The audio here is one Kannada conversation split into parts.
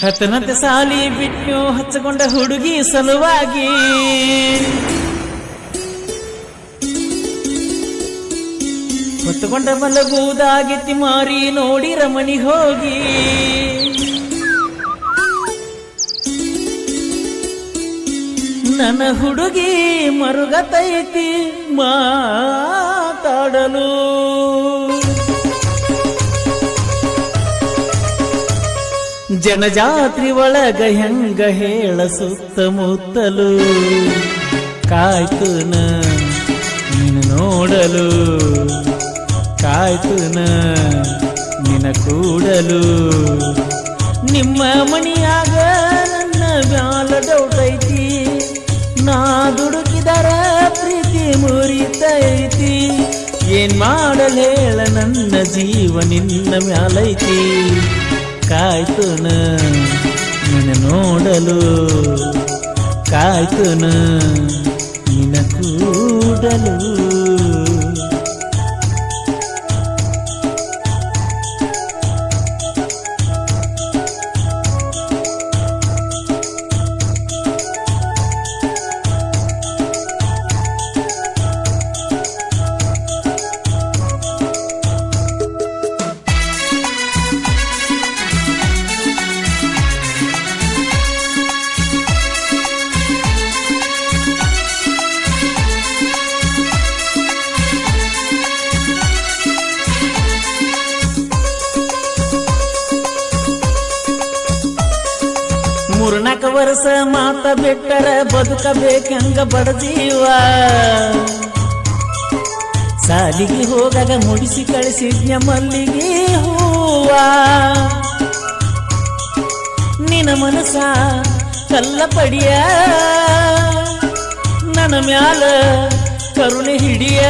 ಹತ್ತನಂತೆ ಸಾಲಿ ಬಿಟ್ಟು ಹಚ್ಚಕೊಂಡ ಹುಡುಗಿ ಸಲುವಾಗಿ ಹೊತ್ತುಕೊಂಡ ಮಲಗುವುದಾಗಿತ್ತಿ ಮಾರಿ ನೋಡಿ ರಮಣಿ ಹೋಗಿ ನನ್ನ ಹುಡುಗಿ ಮರುಗತೈತಿ ಮಾತಾಡಲು ಜನಜಾತ್ರಿ ಒಳಗ ಹೆಂಗ ಹೇಳ ಸುತ್ತಮುತ್ತಲು ಕಾಯ್ತುನ ನೀನು ನೋಡಲು ಕಾಯ್ತುನ ನಿನ ಕೂಡಲು ನಿಮ್ಮ ಮಣಿಯಾಗ ನನ್ನ ಮ್ಯಾಲ ಡೌಟ್ ಐತಿ ನಾ ದುಡುಕಿದರ ಪ್ರೀತಿ ಮುರಿತೈತಿ ಏನ್ ಮಾಡಲ್ ಹೇಳ ನನ್ನ ಜೀವ ನಿನ್ನ ಮ್ಯಾಲೈತಿ ಕಾಯ್ತುನ ನಿನ ನೋಡಲು ಕಾಯ್ತುನ ನಿನ ಕೂಡಲು ಮೂರ್ನಾಲ್ಕು ವರ್ಷ ಮಾತ ಬಿಟ್ಟರ ಬದುಕಬೇಕಂಗ ಬಡಜೀವ ಸಾಲಿಗೆ ಹೋಗಾಗ ಮುಡಿಸಿ ಕಳಿಸಿದ್ಯ ಮಲ್ಲಿಗೆ ಹೂವ ನಿನ ಮನಸ ಕಲ್ಲ ಪಡಿಯ ನನ್ನ ಮ್ಯಾಲ ಕರುಣೆ ಹಿಡಿಯ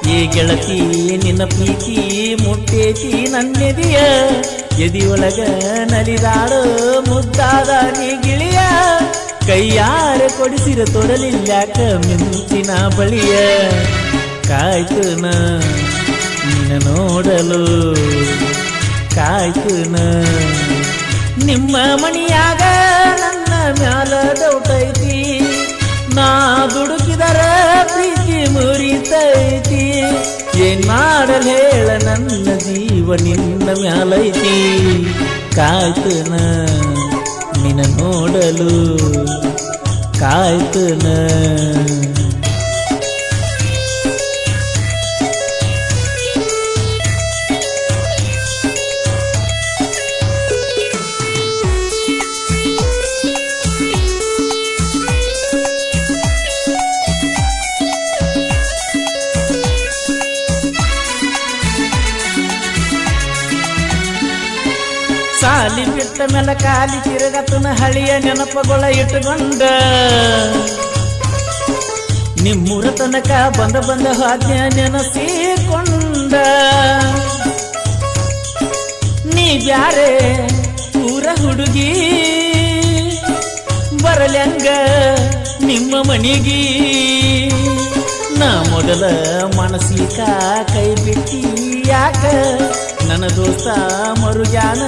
ಏ ಗೆಳತಿ ನಿನ್ನ ಪ್ರೀತಿ ಮುಟ್ಟೇತಿ ನನ್ನೆದಿಯ ಎದಿಯೊಳಗ ನಲಿದಾಡು ಮುದ್ದಾದ ನೀ ಗಿಳಿಯ ಕೈಯಾರ ಕೊಡಿಸಿರ ತೊಡಲಿಲ್ಯಾಕ ಮಿಂಚಿನ ಬಳಿಯ ಕಾಯ್ತುನ ನಿನ್ನ ನೋಡಲು ಕಾಯ್ತುನ ನಿಮ್ಮ ಮಣಿಯಾಗ ನನ್ನ ಮ್ಯಾಲ ಡೌಟ್ ಐತಿ ನಾ ದುಡುಕಿದರ ಪ್ರೀತಿ ಮುರಿತೈತಿ ಏನ್ ಮಾಡಲ್ ಹೇಳ ನನ್ನ ಜೀವ ನಿನ್ನ ಮ್ಯಾಲೈತಿ ಕಾಯ್ತುನ ನಿನ್ನ ನೋಡಲು ಕಾಯ್ತುನ ಸಾಲಿ ಬಿಟ್ಟ ಮೇಲೆ ಕಾಲಿ ತಿರುಗತನ ಹಳಿಯ ನೆನಪುಗಳ ಇಟ್ಟುಕೊಂಡ ನಿಮ್ಮೂರ ತನಕ ಬಂದ ಹಾದ್ಯ ನೆನಸಿಕೊಂಡ ನೀ ಬ್ಯಾರೆ ಊರ ಹುಡುಗಿ ಬರಲ್ಯಂಗ ನಿಮ್ಮ ಮನಿಗಿ ನಾ ಮೊದಲ ಮನಸ್ಸಿಕ ಕೈ ಬಿಟ್ಟಿ ಯಾಕ ನನ್ನ ದೋಸ್ತ ಮರುಜಾನ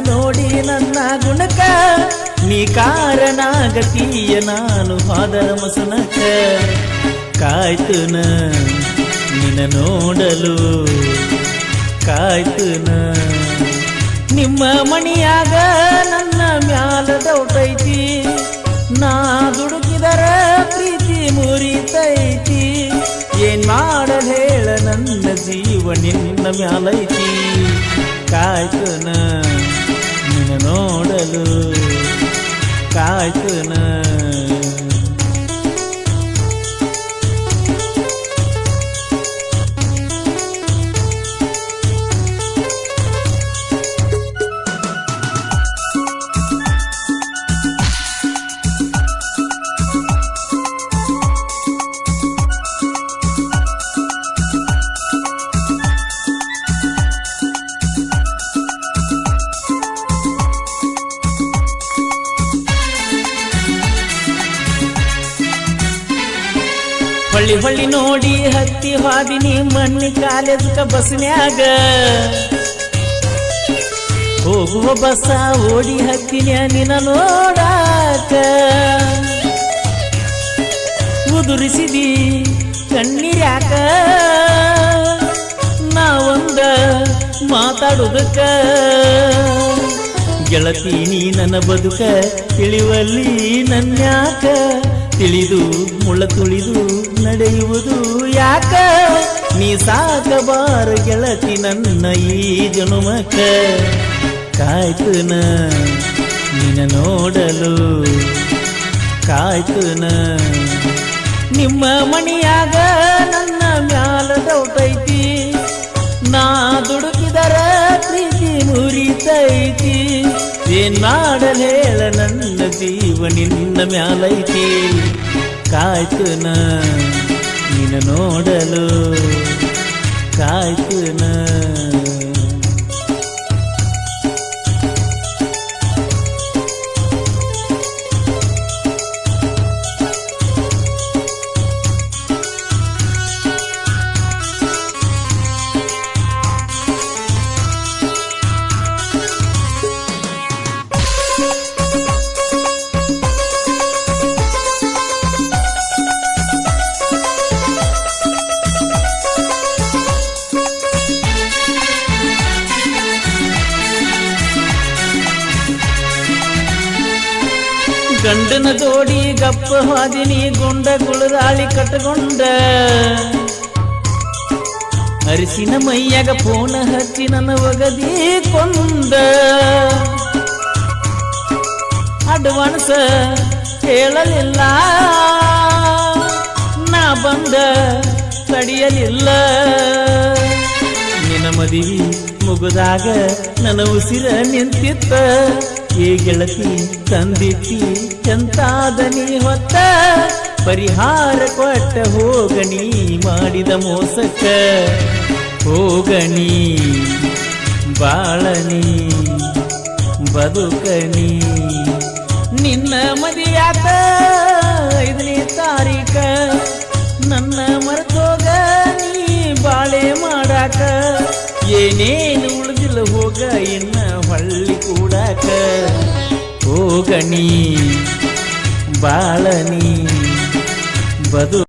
ನೋಡಿ ನನ್ನ ಗುಣಕ ನೀ ಕಾರಣಾಗತೀಯ ನಾನು ಹಾದರ ಮಸನಕ ಕಾಯ್ತುನ ನಿನ್ನ ನೋಡಲು ಕಾಯ್ತುನ ನಿಮ್ಮ ಮಣಿಯಾಗ ನನ್ನ ಮ್ಯಾಲ ಡೌಟ್ ಐತಿ ನಾ ದುಡುಕಿದರ ಪ್ರೀತಿ ಮುರಿತೈತಿ ಏನ್ ಮಾಡಲ್ ಹೇಳ ನನ್ನ ಜೀವ ನಿನ್ನ ಮ್ಯಾಲೈತಿ ಕಾಯ್ತುನ ನಿನ್ನ ನೋಡಲು ಕಾಯ್ತುನ ಹೊಳ್ಳಿ ಹೊಳ್ಳಿ ನೋಡಿ ಹತ್ತಿ ಹಾದಿನಿ ಮಣ್ಣಿ ಕಾಲೇಜಕ ಬಸ್ನ್ಯಾಗ ಹೋಗುವ ಬಸ್ಸ ಓಡಿ ಹತ್ತಿನ ನಿನ ನೋಡಾಕ ಉದುರಿಸಿದಿ ಕಣ್ಣೀರ್ಯಾಕ ನಾವೊಂದ ಮಾತಾಡುದಕ್ಕ ಗೆಳತಿ ನೀ ನನ್ನ ಬದುಕ ತಿಳಿವಲ್ಲಿ ನನ್ಯಾಕ ತಿಳಿದು ಮುಳ್ಳ ತುಳಿದು ನಡೆಯುವುದು ಯಾಕ ನೀ ಸಾಕಬಾರ ಗೆಳತಿ ನನ್ನ ಈ ಜನುಮಕ ಕಾಯ್ತುನ ನಿನ್ನ ನೋಡಲು ಕಾಯ್ತುನ ನಿಮ್ಮ ಮಣಿಯಾಗ ನನ್ನ ಮ್ಯಾಲ ಡೌಟೈತಿ ನಾ ದುಡುಕಿದರ ಪ್ರೀತಿ ಮುರಿತೈತಿ ಏನ್ ಮಾಡಲೇಳ ನನ್ನ ಜೀವ ನಿನ್ನ ಮ್ಯಾಲೈತಿ ಕಾಯ್ತುನ ನಿನ್ನ ನೋಡಲು ಕಾಯ್ತುನ ಗಂಡನ ಜೋಡಿ ಗಪ್ಪ ಹಾದಿನಿ ಗುಂಡ ಗುಳದಾಳಿ ಕಟ್ಟಗೊಂಡ ಅರಿಸಿನ ಮೈಯಾಗ ಫೋನ ಹಚ್ಚಿ ನನ್ನ ಒಗದಿ ಕೊಂದ ಅಡ್ವಾನ್ಸ್ ಕೇಳಲಿಲ್ಲ ನಾ ಬಂದ ತಡಿಯಲಿಲ್ಲ ನಿನ್ನ ಮದಿವಿ ಮುಗುದಾಗ ನನ್ನ ಉಸಿರ ನಿಂತಿತ್ತ ಏ ಗೆಳತಿ ತಂದಿಟ್ಟಿ ಎಂತಾದ ನೀ ಹೊತ್ತ ಪರಿಹಾರ ಕೊಟ್ಟ ಹೋಗಣಿ ಮಾಡಿದ ಮೋಸಕ್ಕ ಹೋಗಣಿ ಬಾಳನಿ ಬದುಕನಿ ನಿನ್ನ ಮದಿಯಾಕ 5ನೇ ತಾರೀಕ ನನ್ನ ಮರೆತೋಗ ನೀ ಬಾಳೆ ಮಾಡಾಕ ಏನೇನು ಉಳಿದಿಲ್ಲ ಹೋಗ ಇನ್ನ ಹೊಳ್ಳಿ ಕೂಡಾಕ ಹೋಗಣಿ ಬಾಳನಿ ಬದು